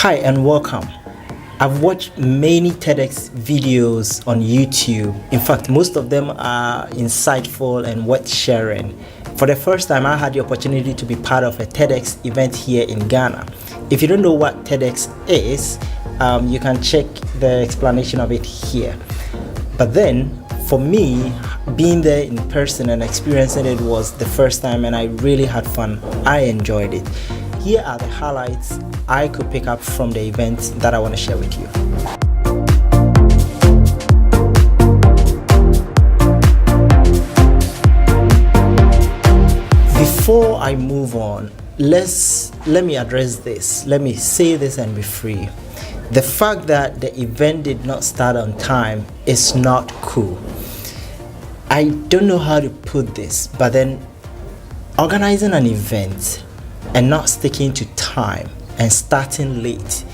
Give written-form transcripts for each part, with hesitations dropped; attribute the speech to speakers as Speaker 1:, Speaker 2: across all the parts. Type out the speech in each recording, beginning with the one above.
Speaker 1: Hi and welcome. I've watched many TEDx videos on YouTube. In fact, most of them are insightful and worth sharing. For the first time, I had the opportunity to be part of a TEDx event here in Ghana. If you don't know what TEDx is, you can check the explanation of it here. But then, for me, being there in person and experiencing it was the first time, and I really had fun. I enjoyed it. Here are the highlights I could pick up from the event that I want to share with you. Before I move on, let me address this. Let me say this and be free. The fact that the event did not start on time is not cool. I don't know how to put this, but then organizing an event and not sticking to time and starting late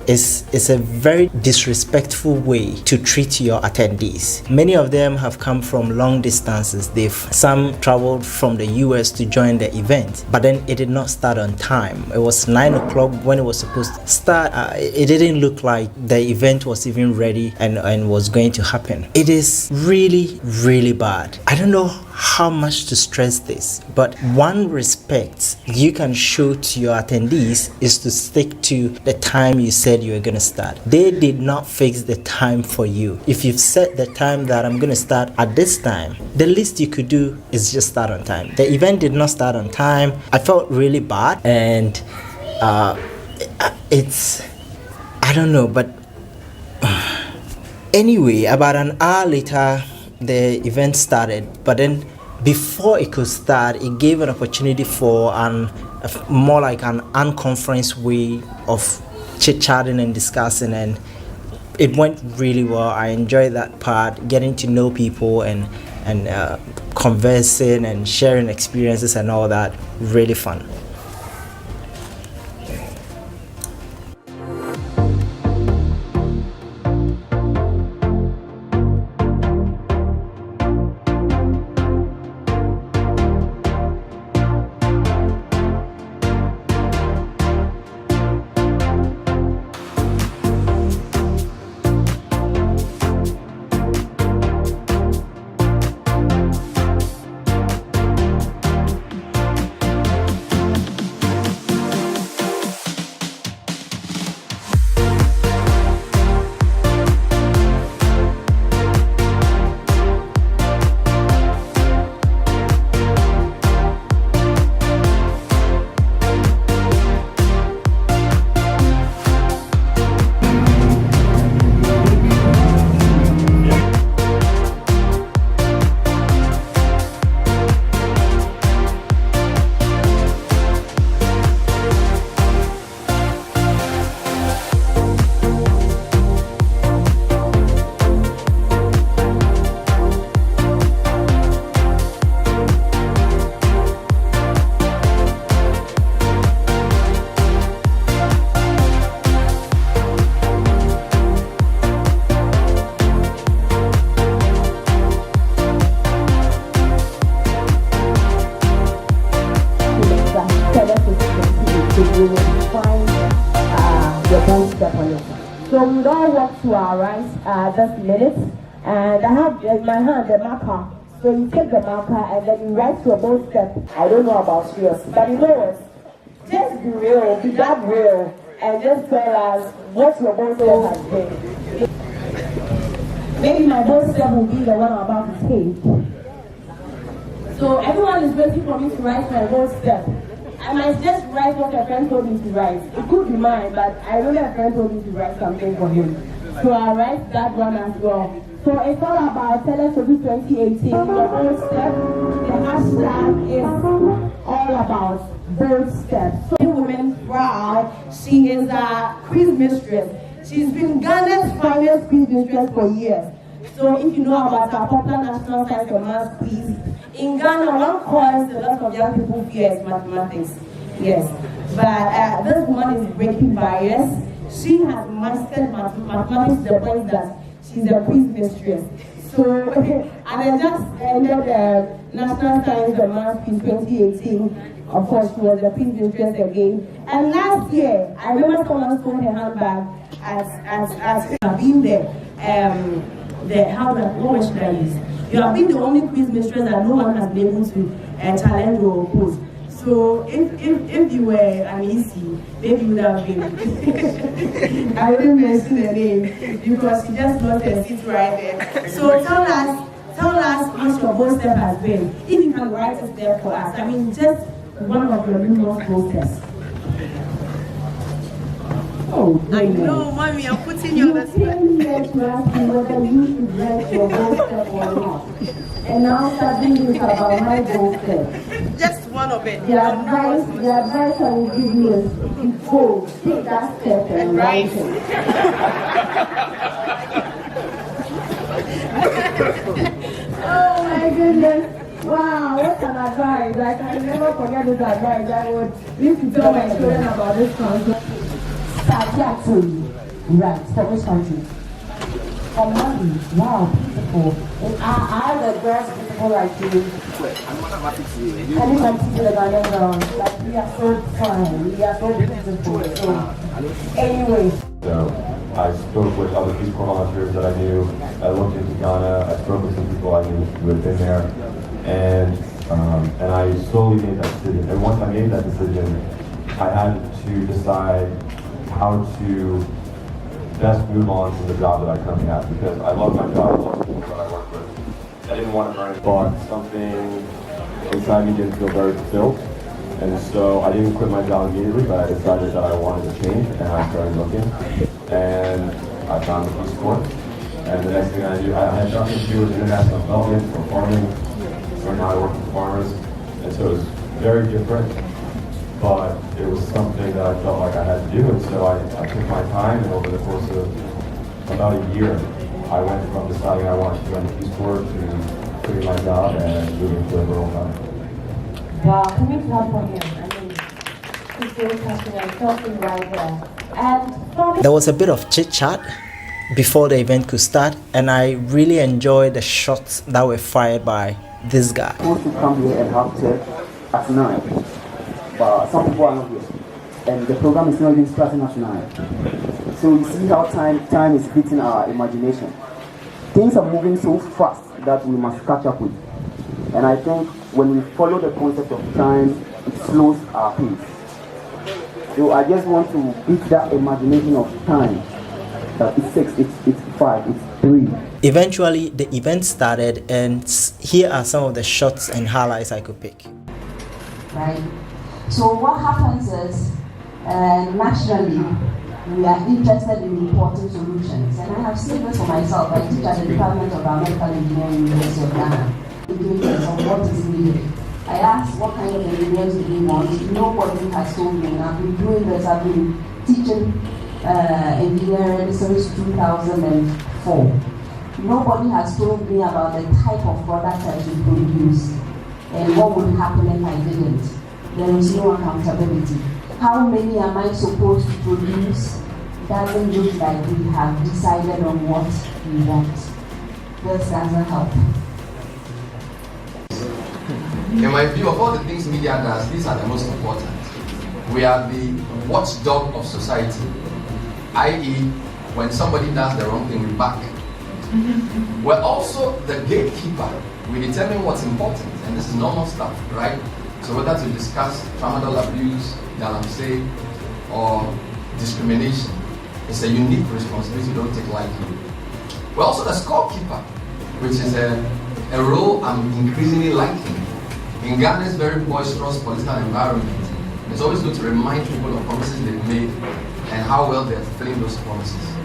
Speaker 1: is a very disrespectful way to treat your attendees. Many of them have come from long distances. Some traveled from the US to join the event, but then it did not start on time. It was 9 o'clock when it was supposed to start. It didn't look like the event was even ready and was going to happen. It is really, really bad. I don't know how much to stress this, but one respect you can show to your attendees is to stick to the time you said you were going to start. They did not fix the time for you. If you've set the time that I'm going to start at this time, the least you could do is just start on time. The event did not start on time. I felt really bad, and I don't know, but anyway, about an hour later the event started, but then before it could start, it gave an opportunity for more like an unconference way of chit-chatting and discussing, and it went really well. I enjoyed that part, getting to know people and conversing and sharing experiences and all that. Really fun.
Speaker 2: So we all walk to our right this minute, and I have in my hand the marker. So you take the marker and then you write your bold step. I don't know about yours, but you know what? Just be real, be that real, and just tell us what your bold step has been. Maybe my bold step will be the one I'm about to take. So everyone is waiting for me to write my bold step. I might just write what a friend told me to write. It could be mine, but I know a friend told me to write something for him. So I write that one as well. So it's all about TEDxOsu 2018. The bold step, the hashtag is all about bold steps. So women proud, she is a quiz mistress. She's been Ghana's finest quiz mistress for years. So if you know about our popular national science and math quiz, in Ghana, one course a lot of young people fear is mathematics. Yes. But this woman is breaking barriers. She has mastered mathematics to the point that she's a quiz mistress. So, and I just ended the National Science and Math in 2018 Of course, she was the peace mistress again. And last year, I remember someone stole her handbag as I've been there. What should I use? You have been the only quiz mistress that no one has been able to challenge or oppose. So if you were an EC, maybe you would have been. I wouldn't mention the name because she just lost her seat right there. So tell us what your goal step has been. If you can write it there for us. I mean, just one of your numerous goal steps. Oh,
Speaker 3: I know, mommy, I'm putting you on the spot.
Speaker 2: You came here to ask me whether you should write your goal step or not. And now starting this about my goal step.
Speaker 3: Just one of it.
Speaker 2: The advice I will give you is go, take that step and write it. Oh my goodness. Wow, what an advice. I can never forget this advice. I would used to tell my children about this concept. Right, for which country? For Mali. Wow, beautiful. And I the girls beautiful like you. Any country to the Ghanaian girls. Like we are so fine. We are so beautiful. So anyway.
Speaker 4: So I spoke with other Peace Corps volunteers that I knew. I looked into Ghana. I spoke with some people I knew who had been there. And I slowly made that decision. And once I made that decision, I had to decide how to best move on from the job that I currently have, because I love my job, I love the people that I work with. I didn't want to earn it, but something inside me didn't feel very fulfilled. And so I didn't quit my job immediately, but I decided that I wanted to change, and I started looking. And I found the Peace Corps. And the next thing I knew, I had nothing to do with international development or farming. So now I work with farmers. And so it was very different. But it was something that I felt like I had to do, and so I took my time, and over the course of about a year, I went from deciding I wanted to join the Peace Corps to quitting my job and moving to a rural town.
Speaker 2: Wow, can we clap for him? I mean, he's very passionate, talking right there. And
Speaker 1: There was a bit of chit chat before the event could start, and I really enjoyed the shots that were fired by this guy.
Speaker 5: I want to come here and have church at 9. But some people are not here, and the program is not even starting at 9. So you see how time is beating our imagination. Things are moving so fast that we must catch up with. And I think when we follow the concept of time, it slows our pace. So I just want to beat that imagination of time. That it's 6, it's 5, it's 3.
Speaker 1: Eventually, the event started, and here are some of the shots and highlights I could pick.
Speaker 6: Right? So what happens is, nationally, we are interested in importing solutions. And I have seen this for myself. I teach at the Department of Biomedical Engineering, University of Ghana. Indicators of what is needed. I asked what kind of engineers do we want. Nobody has told me. And I've been doing this. I've been teaching engineering since 2004. Nobody has told me about the type of product I should produce and what would happen if I didn't. There is no accountability. How many am I supposed to produce? Doesn't look like we have decided on what we want. This doesn't help.
Speaker 7: In my view, of all the things media does, these are the most important. We are the watchdog of society, i.e., when somebody does the wrong thing, we back. We're also the gatekeeper. We determine what's important, and this is normal stuff, right? So whether to discuss tramadol abuse, galamsey, or discrimination, it's a unique responsibility you don't take lightly. We're also the scorekeeper, which is a role I'm increasingly liking. In Ghana's very boisterous political environment, it's always good to remind people of promises they've made and how well they're fulfilling those promises.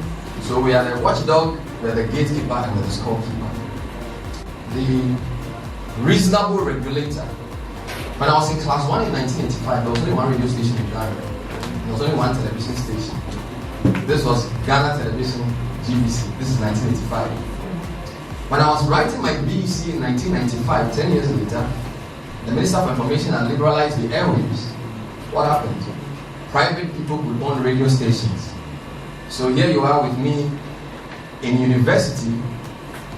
Speaker 7: So we are the watchdog, we're the gatekeeper, and we're the scorekeeper. The reasonable regulator. When I was in class 1 in 1985, there was only one radio station in Ghana. There was only one television station. This was Ghana Television, GBC. This is 1985. When I was writing my BEC in 1995, 10 years later, the Minister for Information had liberalized the airwaves. What happened? Private people would own radio stations. So here you are with me in university,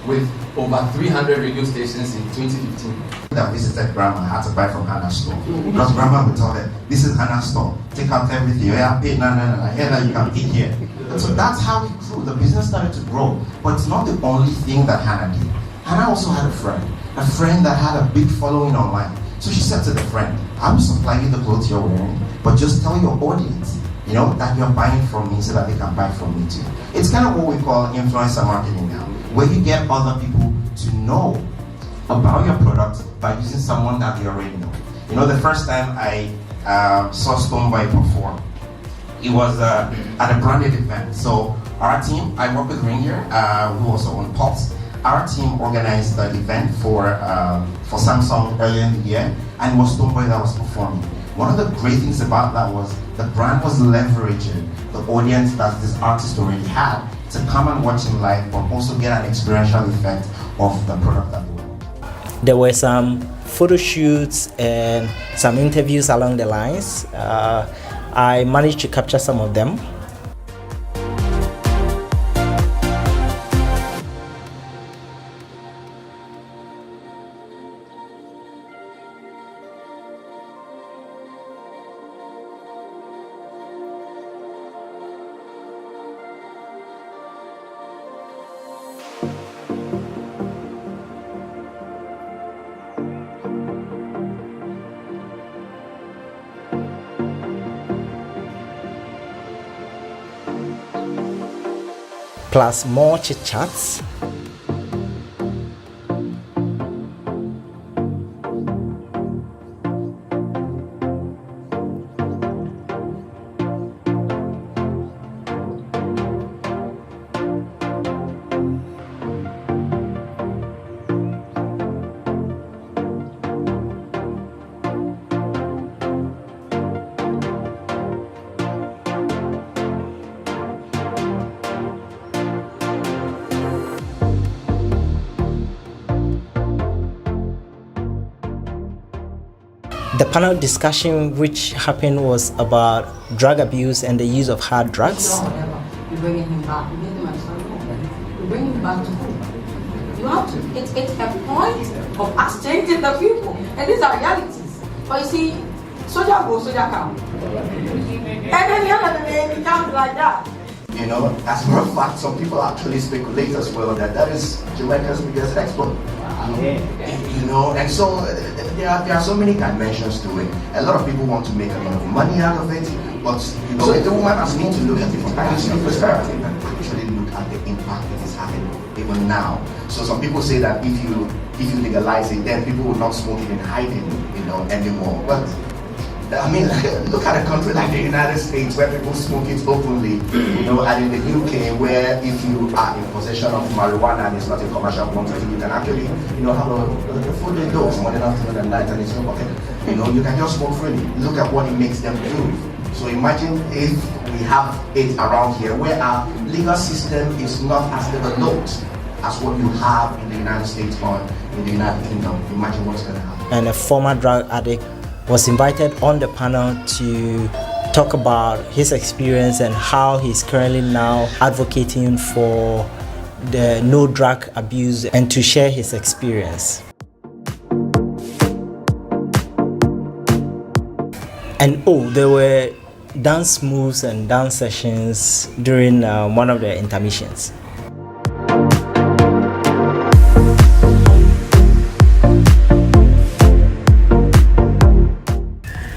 Speaker 7: with over 300 radio stations in 2015.
Speaker 8: That visited grandma had to buy from Hannah's store. Because grandma would tell her, this is Hannah's store. Take out everything. You have paid, no. I hear that you can eat here. And so that's how it grew. The business started to grow. But it's not the only thing that Hannah did. Hannah also had a friend that had a big following online. So she said to the friend, I will supply you the clothes you're wearing, but just tell your audience, that you're buying from me so that they can buy from me too. It's kind of what we call influencer marketing now, where you get other people to know about your product by using someone that they already know. The first time I saw Stoneboy perform, it was at a branded event. So our team, I work with Ring here, who also own Pulse. Our team organized the event for Samsung earlier in the year, and it was Stoneboy that was performing. One of the great things about that was the brand was leveraging the audience that this artist already had to come and watch him live, but also get an experiential effect of the product that they were.
Speaker 1: There were some photo shoots and some interviews along the lines. I managed to capture some of them. Plus more chit chats. The panel discussion which happened was about drug abuse and the use of hard drugs.
Speaker 6: You're bringing him back. You made him a son. You bring him back to who? You have to. It's a point of us changing the people. And these are realities. But you see, soldier go, soldier come. And then the other day, it comes like that.
Speaker 8: As a matter of fact, some people actually speculate as well that is Jamaica's biggest export. And so there are so many dimensions to it. A lot of people want to make a lot of money out of it, but the woman has need to look at it from a perspective and actually look at the impact it is having even now. So some people say that if you legalize it, then people will not smoke it in hiding, anymore. But look at a country like the United States where people smoke it openly, and in the UK where if you are in possession of marijuana and it's not a commercial quantity, you can actually, have a full day dose morning, afternoon, and night, and it's no pocket. You can just smoke freely. Look at what it makes them do. So imagine if we have it around here where our legal system is not as developed as what you have in the United States or in the United Kingdom. Imagine what's going to happen.
Speaker 1: And a former drug addict was invited on the panel to talk about his experience and how he's currently now advocating for the no drug abuse and to share his experience. And there were dance moves and dance sessions during one of the intermissions.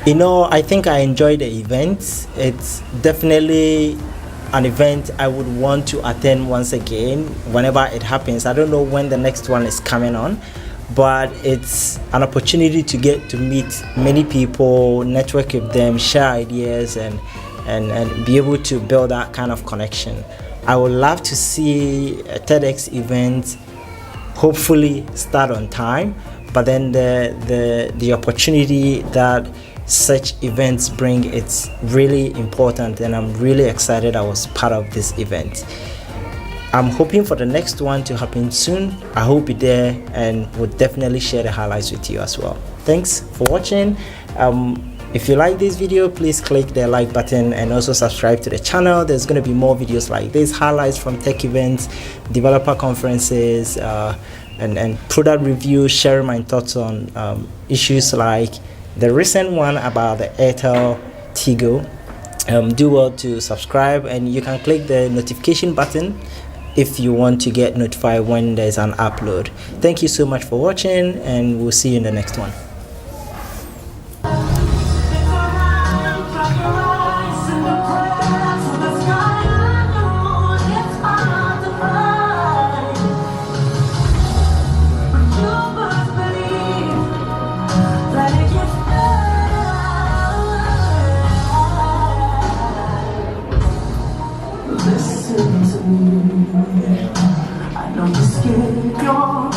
Speaker 1: I think I enjoyed the event. It's definitely an event I would want to attend once again whenever it happens. I don't know when the next one is coming on, but it's an opportunity to get to meet many people, network with them, share ideas, and be able to build that kind of connection. I would love to see a TEDx event hopefully start on time, but then the opportunity that such events bring, it's really important, and I'm really excited I was part of this event. I'm hoping for the next one to happen soon. I hope you're there, and we'll definitely share the highlights with you as well. Thanks for watching. If you like this video, please click the like button and also subscribe to the channel. There's going to be more videos like this, highlights from tech events, developer conferences, and product reviews, sharing my thoughts on issues like the recent one about the Airtel Tigo. Do well to subscribe, and you can click the notification button if you want to get notified when there's an upload. Thank you so much for watching, and we'll see you in the next one.
Speaker 9: Listen to me, I know you're scared, you're